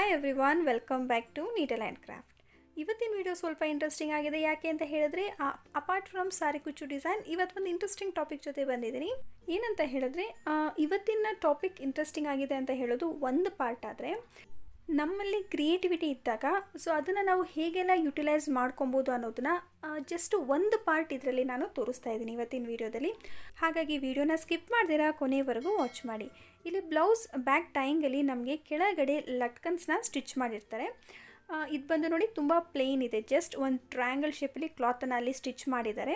Hi everyone, welcome back to needle and craft. ಇವತ್ತಿನ video ಸ್ವಲ್ಪ interesting ಆಗಿದೆ. ಯಾಕೆ ಅಂತ ಹೇಳಿದ್ರೆ ಅಪಾರ್ಟ್ ಫ್ರಮ್ ಸಾರಿ ಕುಚ್ಚು ಡಿಸೈನ್, ಇವತ್ತು ಒಂದು ಇಂಟ್ರೆಸ್ಟಿಂಗ್ ಟಾಪಿಕ್ ಜೊತೆ ಬಂದಿದ್ದೀನಿ. ಏನಂತ ಹೇಳಿದ್ರೆ ಇವತ್ತಿನ ಟಾಪಿಕ್ ಇಂಟ್ರೆಸ್ಟಿಂಗ್ ಆಗಿದೆ ಅಂತ ಹೇಳೋದು ಒಂದು ಪಾರ್ಟ್. ಆದರೆ ನಮ್ಮಲ್ಲಿ ಕ್ರಿಯೇಟಿವಿಟಿ ಇದ್ದಾಗ ಸೊ ಅದನ್ನು ನಾವು ಹೇಗೆಲ್ಲ ಯುಟಿಲೈಸ್ ಮಾಡ್ಕೊಬೋದು ಅನ್ನೋದನ್ನ ಜಸ್ಟ್ ಒಂದು ಪಾರ್ಟ್ ಇದರಲ್ಲಿ ನಾನು ತೋರಿಸ್ತಾ ಇದ್ದೀನಿ ಇವತ್ತಿನ ವೀಡಿಯೋದಲ್ಲಿ. ಹಾಗಾಗಿ ವಿಡಿಯೋನ ಸ್ಕಿಪ್ ಮಾಡ್ದಿರಾ ಕೊನೆವರೆಗೂ ವಾಚ್ ಮಾಡಿ. ಇಲ್ಲಿ ಬ್ಲೌಸ್ ಬ್ಯಾಕ್ ಟೈಯಿಂಗಲ್ಲಿ ನಮಗೆ ಕೆಳಗಡೆ ಲಟ್ಕನ್ಸ್ನ ಸ್ಟಿಚ್ ಮಾಡಿರ್ತಾರೆ. ಇದು ಬಂದು ನೋಡಿ ತುಂಬ ಪ್ಲೇನ್ ಇದೆ, ಜಸ್ಟ್ ಒಂದು ಟ್ರಯಾಂಗಲ್ ಶೇಪಲ್ಲಿ ಕ್ಲಾತನ್ನು ಅಲ್ಲಿ ಸ್ಟಿಚ್ ಮಾಡಿದ್ದಾರೆ.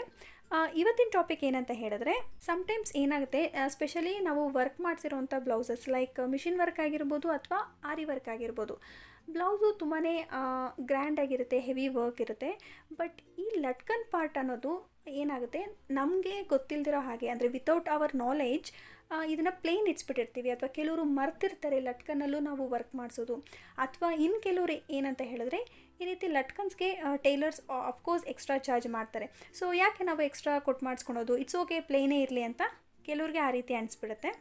ಇವತ್ತಿನ ಟಾಪಿಕ್ ಏನಂತ ಹೇಳಿದ್ರೆ, ಸಮ್ಟೈಮ್ಸ್ ಏನಾಗುತ್ತೆ, ಸ್ಪೆಷಲಿ ನಾವು ವರ್ಕ್ ಮಾಡ್ತಿರೋವಂಥ ಬ್ಲೌಸಸ್ ಲೈಕ್ ಮಿಷಿನ್ ವರ್ಕ್ ಆಗಿರ್ಬೋದು ಅಥವಾ ಆರಿ ವರ್ಕ್ ಆಗಿರ್ಬೋದು, ಬ್ಲೌಸು ತುಂಬಾ ಗ್ರ್ಯಾಂಡಾಗಿರುತ್ತೆ, ಹೆವಿ ವರ್ಕ್ ಇರುತ್ತೆ. ಬಟ್ ಈ ಲಟ್ಕನ್ ಪಾರ್ಟ್ ಅನ್ನೋದು ಏನಾಗುತ್ತೆ, ನಮಗೆ ಗೊತ್ತಿಲ್ಲದಿರೋ ಹಾಗೆ, ಅಂದರೆ ವಿತೌಟ್ ಅವರ್ ನಾಲೆಡ್ಜ್ ಇದನ್ನು ಪ್ಲೇನ್ ಇಟ್ಸ್ಬಿಟ್ಟಿರ್ತೀವಿ. ಅಥವಾ ಕೆಲವರು ಮರ್ತಿರ್ತಾರೆ ಲಟ್ಕನ್ನಲ್ಲೂ ನಾವು ವರ್ಕ್ ಮಾಡಿಸೋದು. ಅಥವಾ ಇನ್ನು ಕೆಲವರು ಏನಂತ ಹೇಳಿದ್ರೆ, ಈ ರೀತಿ ಲಟ್ಕನ್ಸ್ಗೆ ಟೈಲರ್ಸ್ ಆಫ್ಕೋರ್ಸ್ ಎಕ್ಸ್ಟ್ರಾ ಚಾರ್ಜ್ ಮಾಡ್ತಾರೆ. ಸೊ ಯಾಕೆ ನಾವು ಎಕ್ಸ್ಟ್ರಾ ಕೊಟ್ಟು ಮಾಡಿಸ್ಕೊಳೋದು, ಇಟ್ಸ್ ಓಕೆ ಪ್ಲೇನೇ ಇರಲಿ ಅಂತ ಕೆಲವ್ರಿಗೆ ಆ ರೀತಿ ಅನಿಸ್ಬಿಡುತ್ತೆ.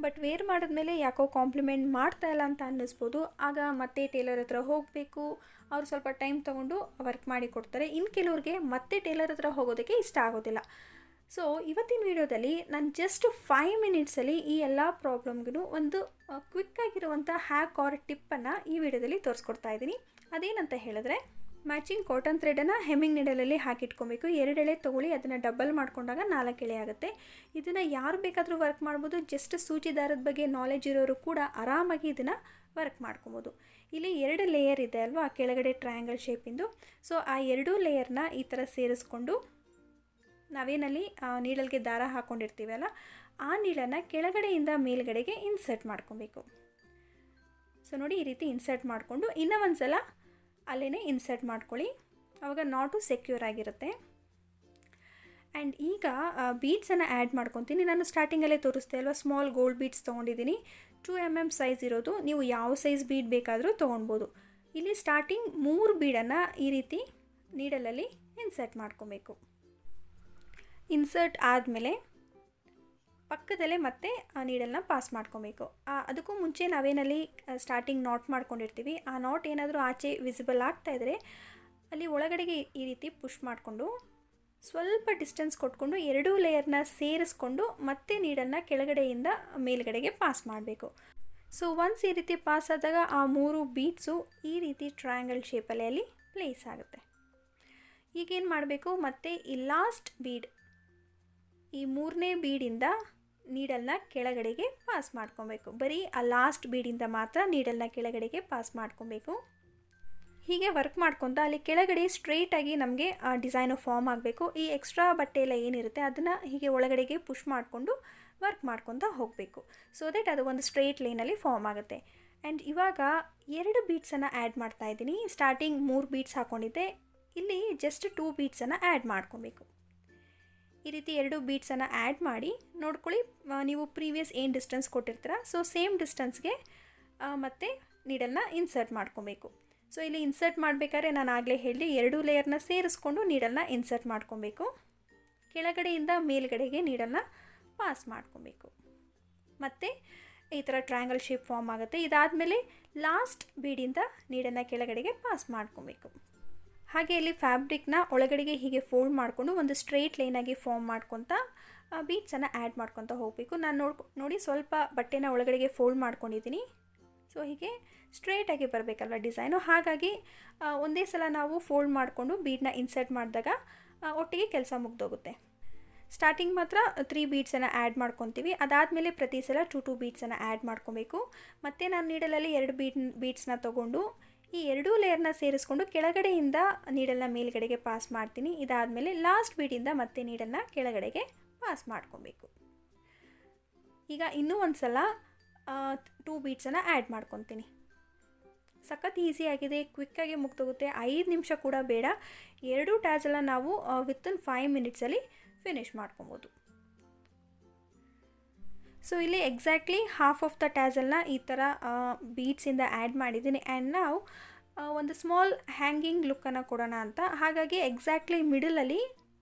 ಬಟ್ ವೇರ್ ಮಾಡಿದ್ಮೇಲೆ ಯಾಕೋ ಕಾಂಪ್ಲಿಮೆಂಟ್ ಮಾಡ್ತಾ ಇಲ್ಲ ಅಂತ ಅನ್ನಿಸ್ಬೋದು. ಆಗ ಮತ್ತೆ ಟೇಲರ್ ಹತ್ರ ಹೋಗಬೇಕು, ಅವರು ಸ್ವಲ್ಪ ಟೈಮ್ ತೊಗೊಂಡು ವರ್ಕ್ ಮಾಡಿ ಕೊಡ್ತಾರೆ. ಇನ್ನು ಕೆಲವ್ರಿಗೆ ಮತ್ತೆ ಟೇಲರ್ ಹತ್ರ ಹೋಗೋದಕ್ಕೆ ಇಷ್ಟ ಆಗೋದಿಲ್ಲ. ಸೊ ಇವತ್ತಿನ ವಿಡಿಯೋದಲ್ಲಿ ನಾನು ಜಸ್ಟ್ 5 ಮಿನಿಟ್ಸಲ್ಲಿ ಈ ಎಲ್ಲ ಪ್ರಾಬ್ಲಮ್ಗೂ ಒಂದು ಕ್ವಿಕ್ಕಾಗಿರುವಂಥ ಹ್ಯಾಕ್ ಆರ್ ಟಿಪ್ಪನ್ನು ಈ ವಿಡಿಯೋದಲ್ಲಿ ತೋರಿಸ್ಕೊಡ್ತಾ ಇದ್ದೀನಿ. ಅದೇನಂತ ಹೇಳಿದ್ರೆ, ಮ್ಯಾಚಿಂಗ್ ಕಾಟನ್ ಥ್ರೆಡನ್ನು ಹೆಮ್ಮಿಂಗ್ ನೀಡಲಲ್ಲಿ ಹಾಕಿಟ್ಕೊಬೇಕು. 2 ಎಳೆ ತೊಗೊಳ್ಳಿ, ಅದನ್ನು ಡಬಲ್ ಮಾಡ್ಕೊಂಡಾಗ 4 ಎಳೆ ಆಗುತ್ತೆ. ಇದನ್ನು ಯಾರು ಬೇಕಾದರೂ ವರ್ಕ್ ಮಾಡ್ಬೋದು. ಜಸ್ಟ್ ಸೂಜಿ ದಾರದ ಬಗ್ಗೆ ನಾಲೆಜ್ ಇರೋರು ಕೂಡ ಆರಾಮಾಗಿ ಇದನ್ನು ವರ್ಕ್ ಮಾಡ್ಕೊಬೋದು. ಇಲ್ಲಿ 2 ಲೇಯರ್ ಇದೆ ಅಲ್ವಾ, ಕೆಳಗಡೆ ಟ್ರಯಾಂಗಲ್ ಶೇಪಿಂದು. ಸೊ ಆ 2 ಲೇಯರ್ನ ಈ ಥರ ಸೇರಿಸ್ಕೊಂಡು ನಾವೇನಲ್ಲಿ ನೀಡಲ್ಗೆ ದಾರ ಹಾಕ್ಕೊಂಡಿರ್ತೀವಲ್ಲ, ಆ ನೀಡನ್ನು ಕೆಳಗಡೆಯಿಂದ ಮೇಲ್ಗಡೆಗೆ ಇನ್ಸರ್ಟ್ ಮಾಡ್ಕೊಬೇಕು. ಸೊ ನೋಡಿ, ಈ ರೀತಿ ಇನ್ಸರ್ಟ್ ಮಾಡಿಕೊಂಡು ಇನ್ನೂ ಒಂದು ಸಲ ಅಲ್ಲೇ ಇನ್ಸರ್ಟ್ ಮಾಡ್ಕೊಳ್ಳಿ. ಆವಾಗ ನಾಟು ಸೆಕ್ಯೂರ್ ಆಗಿರುತ್ತೆ. ಆ್ಯಂಡ್ ಈಗ ಬೀಡ್ಸನ್ನು ಆ್ಯಡ್ ಮಾಡ್ಕೊತೀನಿ. ನಾನು ಸ್ಟಾರ್ಟಿಂಗಲ್ಲೇ ತೋರಿಸ್ತೆ ಅಲ್ವಾ, ಸ್ಮಾಲ್ ಗೋಲ್ಡ್ ಬೀಡ್ಸ್ ತೊಗೊಂಡಿದ್ದೀನಿ. 2 mm ಸೈಜ್ ಇರೋದು, ನೀವು ಯಾವ ಸೈಜ್ ಬೀಡ್ ಬೇಕಾದರೂ ತೊಗೊಳ್ಬೋದು. ಇಲ್ಲಿ ಸ್ಟಾರ್ಟಿಂಗ್ 3 ಬೀಡನ್ನು ಈ ರೀತಿ ನೀಡಲಲ್ಲಿ ಇನ್ಸರ್ಟ್ ಮಾಡ್ಕೊಬೇಕು. ಇನ್ಸರ್ಟ್ ಆದಮೇಲೆ ಪಕ್ಕದಲ್ಲೇ ಮತ್ತೆ ಆ ನೀಡಲ್ನ ಪಾಸ್ ಮಾಡ್ಕೊಬೇಕು. ಅದಕ್ಕೂ ಮುಂಚೆ ನಾವೇನಲ್ಲಿ ಸ್ಟಾರ್ಟಿಂಗ್ ನಾಟ್ ಮಾಡ್ಕೊಂಡಿರ್ತೀವಿ, ಆ ನಾಟ್ ಏನಾದರೂ ಆಚೆ ವಿಸಿಬಲ್ ಆಗ್ತಾಯಿದ್ರೆ ಅಲ್ಲಿ ಒಳಗಡೆಗೆ ಈ ರೀತಿ ಪುಷ್ ಮಾಡಿಕೊಂಡು ಸ್ವಲ್ಪ ಡಿಸ್ಟೆನ್ಸ್ ಕೊಟ್ಕೊಂಡು 2 ಲೇಯರ್ನ ಸೇರಿಸ್ಕೊಂಡು ಮತ್ತೆ ನೀಡನ್ನು ಕೆಳಗಡೆಯಿಂದ ಮೇಲ್ಗಡೆಗೆ ಪಾಸ್ ಮಾಡಬೇಕು. ಸೊ ಒನ್ಸ್ ಈ ರೀತಿ ಪಾಸ್ ಆದಾಗ ಆ 3 ಬೀಡ್ಸು ಈ ರೀತಿ ಟ್ರಯಾಂಗಲ್ ಶೇಪಲ್ಲಿ ಅಲ್ಲಿ ಪ್ಲೇಸ್ ಆಗುತ್ತೆ. ಈಗೇನು ಮಾಡಬೇಕು, ಮತ್ತೆ ಈ ಲಾಸ್ಟ್ ಬೀಡ್, ಈ 3ನೇ ಬೀಡಿಂದ ನೀಡಲ್ನ ಕೆಳಗಡೆಗೆ ಪಾಸ್ ಮಾಡ್ಕೊಬೇಕು. ಬರೀ ಆ ಲಾಸ್ಟ್ ಬೀಡಿಂದ ಮಾತ್ರ ನೀಡಲ್ನ ಕೆಳಗಡೆಗೆ ಪಾಸ್ ಮಾಡ್ಕೊಬೇಕು. ಹೀಗೆ ವರ್ಕ್ ಮಾಡ್ಕೊತ ಅಲ್ಲಿ ಕೆಳಗಡೆ ಸ್ಟ್ರೈಟಾಗಿ ನಮಗೆ ಆ ಡಿಸೈನು ಫಾರ್ಮ್ ಆಗಬೇಕು. ಈ ಎಕ್ಸ್ಟ್ರಾ ಬಟ್ಟೆ ಎಲ್ಲ ಏನಿರುತ್ತೆ ಅದನ್ನು ಹೀಗೆ ಒಳಗಡೆಗೆ ಪುಷ್ ಮಾಡಿಕೊಂಡು ವರ್ಕ್ ಮಾಡ್ಕೊತ ಹೋಗಬೇಕು. ಸೊ ದಟ್ ಅದು ಒಂದು ಸ್ಟ್ರೈಟ್ ಲೈನಲ್ಲಿ ಫಾರ್ಮ್ ಆಗುತ್ತೆ. ಆ್ಯಂಡ್ ಇವಾಗ 2 ಬೀಡ್ಸನ್ನು ಆ್ಯಡ್ ಮಾಡ್ತಾಯಿದ್ದೀನಿ. ಸ್ಟಾರ್ಟಿಂಗ್ 3 ಬೀಡ್ಸ್ ಹಾಕ್ಕೊಂಡಿದ್ದೆ, ಇಲ್ಲಿ ಜಸ್ಟ್ 2 ಬೀಡ್ಸನ್ನು ಆ್ಯಡ್ ಮಾಡ್ಕೊಬೇಕು. ಈ ರೀತಿ 2 ಬೀಡ್ಸನ್ನು ಆ್ಯಡ್ ಮಾಡಿ ನೋಡ್ಕೊಳ್ಳಿ, ನೀವು ಪ್ರೀವಿಯಸ್ ಏನು ಡಿಸ್ಟೆನ್ಸ್ ಕೊಟ್ಟಿರ್ತೀರ ಸೊ ಸೇಮ್ ಡಿಸ್ಟೆನ್ಸ್ಗೆ ಮತ್ತೆ ನೀಡಲ್ನ ಇನ್ಸರ್ಟ್ ಮಾಡ್ಕೊಬೇಕು. ಸೊ ಇಲ್ಲಿ ಇನ್ಸರ್ಟ್ ಮಾಡಬೇಕಾದ್ರೆ ನಾನು ಆಗಲೇ ಹೇಳಿ 2 ಲೇಯರ್ನ ಸೇರಿಸ್ಕೊಂಡು ನೀಡಲ್ನ ಇನ್ಸರ್ಟ್ ಮಾಡ್ಕೊಬೇಕು. ಕೆಳಗಡೆಯಿಂದ ಮೇಲ್ಗಡೆಗೆ ನೀಡಲ್ನ ಪಾಸ್ ಮಾಡ್ಕೊಬೇಕು. ಮತ್ತು ಈ ಥರ ಟ್ರಯಾಂಗಲ್ ಶೇಪ್ ಫಾರ್ಮ್ ಆಗುತ್ತೆ. ಇದಾದಮೇಲೆ ಲಾಸ್ಟ್ ಬೀಡಿಂದ ನೀಡನ್ನು ಕೆಳಗಡೆಗೆ ಪಾಸ್ ಮಾಡ್ಕೊಬೇಕು. ಹಾಗೆ ಇಲ್ಲಿ ಫ್ಯಾಬ್ರಿಕ್ನ ಒಳಗಡೆಗೆ ಹೀಗೆ ಫೋಲ್ಡ್ ಮಾಡಿಕೊಂಡು ಒಂದು ಸ್ಟ್ರೈಟ್ ಲೈನಾಗಿ ಫಾರ್ಮ್ ಮಾಡ್ಕೊತ ಬೀಡ್ಸನ್ನು ಆ್ಯಡ್ ಮಾಡ್ಕೊತ ಹೋಗಬೇಕು. ನಾನು ನೋಡಿ ಸ್ವಲ್ಪ ಬಟ್ಟೆನ ಒಳಗಡೆಗೆ ಫೋಲ್ಡ್ ಮಾಡ್ಕೊಂಡಿದ್ದೀನಿ. ಸೊ ಹೀಗೆ ಸ್ಟ್ರೈಟಾಗಿ ಬರಬೇಕಲ್ವ ಡಿಸೈನು, ಹಾಗಾಗಿ ಒಂದೇ ಸಲ ನಾವು ಫೋಲ್ಡ್ ಮಾಡಿಕೊಂಡು ಬೀಡನ್ನ ಇನ್ಸರ್ಟ್ ಮಾಡಿದಾಗ ಒಟ್ಟಿಗೆ ಕೆಲಸ ಮುಗ್ದೋಗುತ್ತೆ. ಸ್ಟಾರ್ಟಿಂಗ್ ಮಾತ್ರ 3 ಬೀಡ್ಸನ್ನು ಆ್ಯಡ್ ಮಾಡ್ಕೊತೀವಿ. ಅದಾದಮೇಲೆ ಪ್ರತಿ ಸಲ 2 ಬೀಡ್ಸನ್ನು ಆ್ಯಡ್ ಮಾಡ್ಕೊಬೇಕು. ಮತ್ತು ನಾನು ನೀಡಲಲ್ಲಿ 2 ಬೀಡ್ಸ್ನ ತೊಗೊಂಡು ಈ 2 ಲೇಯರ್ನ ಸೇರಿಸ್ಕೊಂಡು ಕೆಳಗಡೆಯಿಂದ ನೀಡಲ್ನ ಮೇಲ್ಗಡೆಗೆ ಪಾಸ್ ಮಾಡ್ತೀನಿ. ಇದಾದಮೇಲೆ ಲಾಸ್ಟ್ ಬೀಡಿಂದ ಮತ್ತೆ ನೀಡಲ್ನ ಕೆಳಗಡೆಗೆ ಪಾಸ್ ಮಾಡ್ಕೊಬೇಕು. ಈಗ ಇನ್ನೂ ಒಂದು ಸಲ 2 ಬೀಡ್ಸನ್ನು ಆ್ಯಡ್ ಮಾಡ್ಕೊತೀನಿ. ಸಖತ್ ಈಸಿಯಾಗಿದೆ, ಕ್ವಿಕ್ಕಾಗಿ ಮುಗ್ದೋಗುತ್ತೆ. 5 ನಿಮಿಷ ಕೂಡ ಬೇಡ. 2 ಟ್ಯಾಸೆಲ್ಲ ನಾವು ವಿತಿನ್ 5 ಮಿನಿಟ್ಸಲ್ಲಿ ಫಿನಿಷ್ ಮಾಡ್ಕೊಬೋದು. ಸೊ ಇಲ್ಲಿ ಎಕ್ಸಾಕ್ಟ್ಲಿ ಹಾಫ್ ಆಫ್ ದ ಟ್ಯಾಸಲ್ನ ಈ ಥರ ಬೀಡ್ಸಿಂದ ಆ್ಯಡ್ ಮಾಡಿದ್ದೀನಿ. ಆ್ಯಂಡ್ ನಾವು ಒಂದು ಸ್ಮಾಲ್ ಹ್ಯಾಂಗಿಂಗ್ ಲುಕ್ಕನ್ನು ಕೊಡೋಣ ಅಂತ, ಹಾಗಾಗಿ ಎಕ್ಸಾಕ್ಟ್ಲಿ ಮಿಡಲಲ್ಲಿ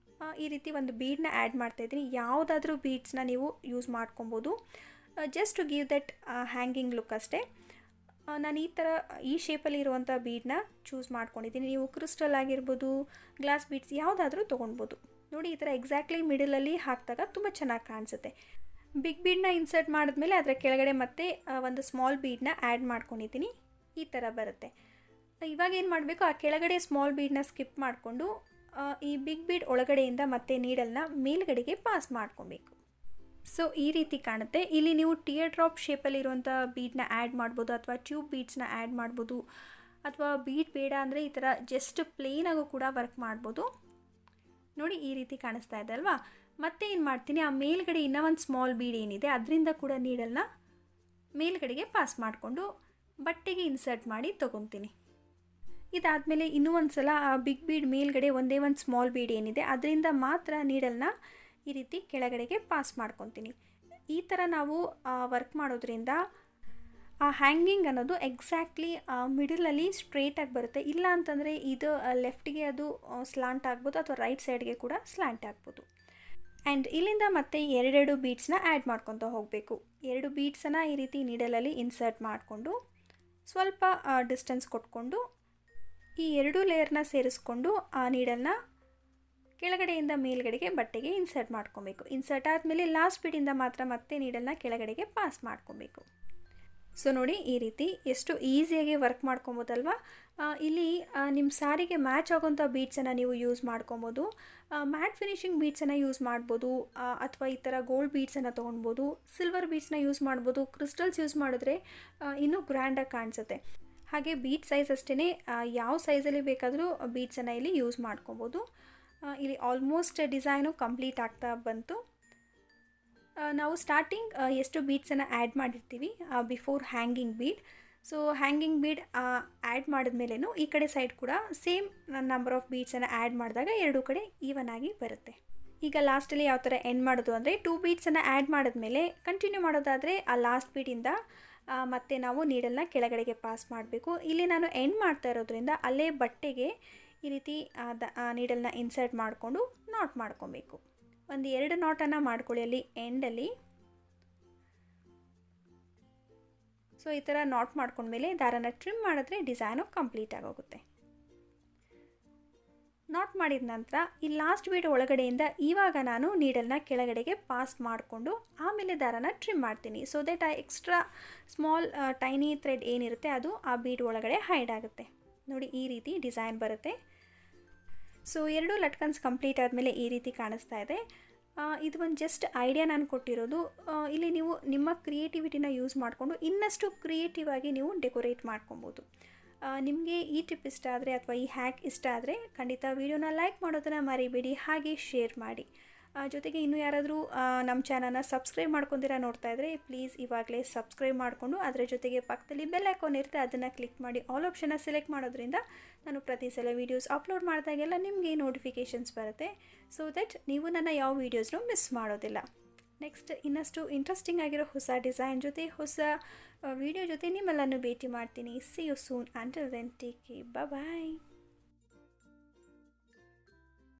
ಈ ರೀತಿ ಒಂದು ಬೀಡನ್ನ ಆ್ಯಡ್ ಮಾಡ್ತಾಯಿದ್ದೀನಿ. ಯಾವುದಾದ್ರೂ ಬೀಡ್ಸ್ನ ನೀವು ಯೂಸ್ ಮಾಡ್ಕೊಬೋದು, just to give that hanging look ಅಷ್ಟೇ. ನಾನು ಈ ಶೇಪಲ್ಲಿ ಇರುವಂಥ ಬೀಡನ್ನ ಚೂಸ್ ಮಾಡ್ಕೊಂಡಿದ್ದೀನಿ. ನೀವು ಕ್ರಿಸ್ಟಲ್ ಆಗಿರ್ಬೋದು, ಗ್ಲಾಸ್ ಬೀಡ್ಸ್ ಯಾವುದಾದ್ರೂ ತೊಗೊಳ್ಬೋದು. ನೋಡಿ, ಈ ಥರ ಎಕ್ಸಾಕ್ಟ್ಲಿ ಮಿಡಲಲ್ಲಿ ಹಾಕಿದಾಗ ತುಂಬ ಚೆನ್ನಾಗಿ ಕಾಣಿಸುತ್ತೆ. ಬಿಗ್ ಬೀಡನ್ನ ಇನ್ಸರ್ಟ್ ಮಾಡಿದ್ಮೇಲೆ ಅದರ ಕೆಳಗಡೆ ಮತ್ತೆ ಒಂದು ಸ್ಮಾಲ್ ಬೀಡನ್ನ ಆ್ಯಡ್ ಮಾಡ್ಕೊಂಡಿದ್ದೀನಿ. ಈ ಥರ ಬರುತ್ತೆ. ಇವಾಗ ಏನು ಮಾಡಬೇಕು, ಆ ಕೆಳಗಡೆ ಸ್ಮಾಲ್ ಬೀಡನ್ನ ಸ್ಕಿಪ್ ಮಾಡಿಕೊಂಡು ಈ ಬಿಗ್ ಬೀಡ್ ಒಳಗಡೆಯಿಂದ ಮತ್ತೆ ನೀಡಲ್ನ ಮೇಲ್ಗಡೆಗೆ ಪಾಸ್ ಮಾಡ್ಕೊಬೇಕು. ಸೊ ಈ ರೀತಿ ಕಾಣುತ್ತೆ. ಇಲ್ಲಿ ನೀವು ಟಿಯರ್ ಡ್ರಾಪ್ ಶೇಪಲ್ಲಿರುವಂಥ ಬೀಡನ್ನ ಆ್ಯಡ್ ಮಾಡ್ಬೋದು, ಅಥವಾ ಟ್ಯೂಬ್ ಬೀಡ್ಸ್ನ ಆ್ಯಡ್ ಮಾಡ್ಬೋದು, ಅಥವಾ ಬೀಡ್ ಬೇಡ ಅಂದರೆ ಈ ಥರ ಜಸ್ಟ್ ಪ್ಲೇನಾಗೂ ಕೂಡ ವರ್ಕ್ ಮಾಡ್ಬೋದು. ನೋಡಿ, ಈ ರೀತಿ ಕಾಣಿಸ್ತಾ ಇದೆ ಅಲ್ವಾ. ಮತ್ತೆ ಏನು ಮಾಡ್ತೀನಿ, ಆ ಮೇಲ್ಗಡೆ ಇನ್ನೂ ಒಂದು ಸ್ಮಾಲ್ ಬೀಡ್ ಏನಿದೆ ಅದರಿಂದ ಕೂಡ ನೀಡಲ್ನ ಮೇಲ್ಗಡೆಗೆ ಪಾಸ್ ಮಾಡಿಕೊಂಡು ಬಟ್ಟೆಗೆ ಇನ್ಸರ್ಟ್ ಮಾಡಿ ತೊಗೊತೀನಿ. ಇದಾದಮೇಲೆ ಇನ್ನೂ ಒಂದು ಸಲ ಆ ಬಿಗ್ ಬೀಡ್ ಮೇಲ್ಗಡೆ ಒಂದೇ ಒಂದು ಸ್ಮಾಲ್ ಬೀಡ್ ಏನಿದೆ ಅದರಿಂದ ಮಾತ್ರ ನೀಡಲ್ನ ಈ ರೀತಿ ಕೆಳಗಡೆಗೆ ಪಾಸ್ ಮಾಡ್ಕೊತೀನಿ. ಈ ಥರ ನಾವು ವರ್ಕ್ ಮಾಡೋದ್ರಿಂದ ಆ ಹ್ಯಾಂಗಿಂಗ್ ಅನ್ನೋದು ಎಕ್ಸಾಕ್ಟ್ಲಿ ಮಿಡಲಲ್ಲಿ ಸ್ಟ್ರೇಟಾಗಿ ಬರುತ್ತೆ. ಇಲ್ಲ ಅಂತಂದರೆ ಇದು ಲೆಫ್ಟಿಗೆ ಅದು ಸ್ಲಾಂಟ್ ಆಗ್ಬೋದು, ಅಥವಾ ರೈಟ್ ಸೈಡ್ಗೆ ಕೂಡ ಸ್ಲಾಂಟ್ ಆಗ್ಬೋದು. ಆ್ಯಂಡ್ ಇಲ್ಲಿಂದ ಮತ್ತೆ 2 ಬೀಡ್ಸ್ನ ಆ್ಯಡ್ ಮಾಡ್ಕೊತ ಹೋಗಬೇಕು. 2 ಬೀಡ್ಸನ್ನು ಈ ರೀತಿ ನೀಡಲಲ್ಲಿ ಇನ್ಸರ್ಟ್ ಮಾಡಿಕೊಂಡು ಸ್ವಲ್ಪ ಡಿಸ್ಟೆನ್ಸ್ ಕೊಟ್ಕೊಂಡು ಈ 2 ಲೇಯರ್ನ ಸೇರಿಸ್ಕೊಂಡು ಆ ನೀಡಲ್ನ ಕೆಳಗಡೆಯಿಂದ ಮೇಲ್ಗಡೆಗೆ ಬಟ್ಟೆಗೆ ಇನ್ಸರ್ಟ್ ಮಾಡ್ಕೊಬೇಕು. ಇನ್ಸರ್ಟ್ ಆದಮೇಲೆ ಲಾಸ್ಟ್ ಬೀಡಿಂದ ಮಾತ್ರ ಮತ್ತೆ ನೀಡಲ್ನ ಕೆಳಗಡೆಗೆ ಪಾಸ್ ಮಾಡ್ಕೊಬೇಕು. ಸೊ ನೋಡಿ, ಈ ರೀತಿ ಎಷ್ಟು ಈಸಿಯಾಗಿ ವರ್ಕ್ ಮಾಡ್ಕೊಬೋದಲ್ವ. ಇಲ್ಲಿ ನಿಮ್ಮ ಸ್ಯಾರಿಗೆ ಮ್ಯಾಚ್ ಆಗೋಂಥ ಬೀಡ್ಸನ್ನು ನೀವು ಯೂಸ್ ಮಾಡ್ಕೊಬೋದು. ಮ್ಯಾಟ್ ಫಿನಿಷಿಂಗ್ ಬೀಡ್ಸನ್ನು ಯೂಸ್ ಮಾಡ್ಬೋದು, ಅಥವಾ ಈ ಥರ ಗೋಲ್ಡ್ ಬೀಡ್ಸನ್ನು ತೊಗೊಳ್ಬೋದು, ಸಿಲ್ವರ್ ಬೀಡ್ಸ್ನ ಯೂಸ್ ಮಾಡ್ಬೋದು. ಕ್ರಿಸ್ಟಲ್ಸ್ ಯೂಸ್ ಮಾಡಿದ್ರೆ ಇನ್ನೂ ಗ್ರ್ಯಾಂಡಾಗಿ ಕಾಣಿಸುತ್ತೆ. ಹಾಗೆ ಬೀಡ್ ಸೈಜ್ ಅಷ್ಟೇ, ಯಾವ ಸೈಜಲ್ಲಿ ಬೇಕಾದರೂ ಬೀಡ್ಸನ್ನು ಇಲ್ಲಿ ಯೂಸ್ ಮಾಡ್ಕೊಬೋದು. ಇಲ್ಲಿ ಆಲ್ಮೋಸ್ಟ್ ಡಿಸೈನು ಕಂಪ್ಲೀಟ್ ಆಗ್ತಾ ಬಂತು. ನಾವು ಸ್ಟಾರ್ಟಿಂಗ್ ಎಷ್ಟು ಬೀಡ್ಸನ್ನು ಆ್ಯಡ್ ಮಾಡಿರ್ತೀವಿ before hanging bead. So hanging bead add ಮಾಡಿದ್ಮೇಲೆನೂ ಈ ಕಡೆ ಸೈಡ್ ಕೂಡ ಸೇಮ್ ನಂಬರ್ ಆಫ್ ಬೀಡ್ಸನ್ನು ಆ್ಯಡ್ ಮಾಡಿದಾಗ 2 ಕಡೆ ಈವನ್ ಆಗಿ ಬರುತ್ತೆ. ಈಗ ಲಾಸ್ಟಲ್ಲಿ ಯಾವ ಥರ ಎಂಡ್ ಮಾಡೋದು ಅಂದರೆ, 2 ಬೀಡ್ಸನ್ನು ಆ್ಯಡ್ ಮಾಡಿದ್ಮೇಲೆ ಕಂಟಿನ್ಯೂ ಮಾಡೋದಾದರೆ ಆ ಲಾಸ್ಟ್ ಬೀಡಿಂದ ಮತ್ತೆ ನಾವು ನೀಡಲ್ನ ಕೆಳಗಡೆಗೆ ಪಾಸ್ ಮಾಡಬೇಕು. ಇಲ್ಲಿ ನಾನು ಎಂಡ್ ಮಾಡ್ತಾ ಇರೋದ್ರಿಂದ ಅಲ್ಲೇ ಬಟ್ಟೆಗೆ ಈ ರೀತಿ ನೀಡಲ್ನ ಇನ್ಸರ್ಟ್ ಮಾಡಿಕೊಂಡು ನಾಟ್ ಮಾಡ್ಕೊಬೇಕು. ಒಂದು 2 ನಾಟನ್ನು ಮಾಡ್ಕೊಳ್ಳಿ ಅಲ್ಲಿ ಎಂಡಲ್ಲಿ. ಸೊ ಈ ಥರ ನಾಟ್ ಮಾಡ್ಕೊಂಡ್ಮೇಲೆ ದಾರನ ಟ್ರಿಮ್ ಮಾಡಿದ್ರೆ ಡಿಸೈನು ಕಂಪ್ಲೀಟ್ ಆಗೋಗುತ್ತೆ. ನಾಟ್ ಮಾಡಿದ ನಂತರ ಈ ಲಾಸ್ಟ್ ಬೀಡ್ ಒಳಗಡೆಯಿಂದ ಇವಾಗ ನಾನು ನೀಡಲ್ನ ಕೆಳಗಡೆಗೆ ಪಾಸ್ ಮಾಡಿಕೊಂಡು ಆಮೇಲೆ ದಾರನ ಟ್ರಿಮ್ ಮಾಡ್ತೀನಿ. ಸೊ ದಟ್ ಆ ಎಕ್ಸ್ಟ್ರಾ ಸ್ಮಾಲ್ ಟೈನಿ ಥ್ರೆಡ್ ಏನಿರುತ್ತೆ ಅದು ಆ ಬೀಡ್ ಒಳಗಡೆ ಹೈಡ್ ಆಗುತ್ತೆ. ನೋಡಿ, ಈ ರೀತಿ ಡಿಸೈನ್ ಬರುತ್ತೆ. ಸೊ 2 ಲಟ್ಕನ್ಸ್ ಕಂಪ್ಲೀಟ್ ಆದಮೇಲೆ ಈ ರೀತಿ ಕಾಣಿಸ್ತಾ ಇದೆ. ಇದು ಒಂದು ಜಸ್ಟ್ ಐಡಿಯಾ ನಾನು ಕೊಟ್ಟಿರೋದು. ಇಲ್ಲಿ ನೀವು ನಿಮ್ಮ ಕ್ರಿಯೇಟಿವಿಟಿನ ಯೂಸ್ ಮಾಡಿಕೊಂಡು ಇನ್ನಷ್ಟು ಕ್ರಿಯೇಟಿವ್ ಆಗಿ ನೀವು ಡೆಕೋರೇಟ್ ಮಾಡ್ಕೊಬೋದು. ನಿಮಗೆ ಈ ಟಿಪ್ ಇಷ್ಟ ಆದರೆ ಅಥವಾ ಈ ಹ್ಯಾಕ್ ಇಷ್ಟ ಆದರೆ ಖಂಡಿತ ವಿಡಿಯೋನ ಲೈಕ್ ಮಾಡೋದನ್ನು ಮರಿಬೇಡಿ, ಹಾಗೆ ಶೇರ್ ಮಾಡಿ. ಜೊತೆಗೆ ಇನ್ನೂ ಯಾರಾದರೂ ನಮ್ಮ ಚಾನಲ್ನ ಸಬ್ಸ್ಕ್ರೈಬ್ ಮಾಡ್ಕೊಂಡಿರ ನೋಡ್ತಾ ಇದ್ದರೆ ಪ್ಲೀಸ್ ಇವಾಗಲೇ ಸಬ್ಸ್ಕ್ರೈಬ್ ಮಾಡಿಕೊಂಡು ಅದರ ಜೊತೆಗೆ ಪಕ್ಕದಲ್ಲಿ ಬೆಲ್ ಐಕಾನ್ ಇರುತ್ತೆ, ಅದನ್ನು ಕ್ಲಿಕ್ ಮಾಡಿ ಆಲ್ ಆಪ್ಷನ್ನ ಸೆಲೆಕ್ಟ್ ಮಾಡೋದ್ರಿಂದ ನಾನು ಪ್ರತಿ ಸಲ ವೀಡಿಯೋಸ್ ಅಪ್ಲೋಡ್ ಮಾಡಿದಾಗೆಲ್ಲ ನಿಮಗೆ ನೋಟಿಫಿಕೇಷನ್ಸ್ ಬರುತ್ತೆ. ಸೊ ದಟ್ ನೀವು ನನ್ನ ಯಾವ ವೀಡಿಯೋಸ್ನೂ ಮಿಸ್ ಮಾಡೋದಿಲ್ಲ. ನೆಕ್ಸ್ಟ್ ಇನ್ನಷ್ಟು ಇಂಟ್ರೆಸ್ಟಿಂಗ್ ಆಗಿರೋ ಹೊಸ ಡಿಸೈನ್ ಜೊತೆ ಹೊಸ ವಿಡಿಯೋ ಜೊತೆ ನಿಮ್ಮೆಲ್ಲನೂ ಭೇಟಿ ಮಾಡ್ತೀನಿ. See you soon. Until then take care. Bye.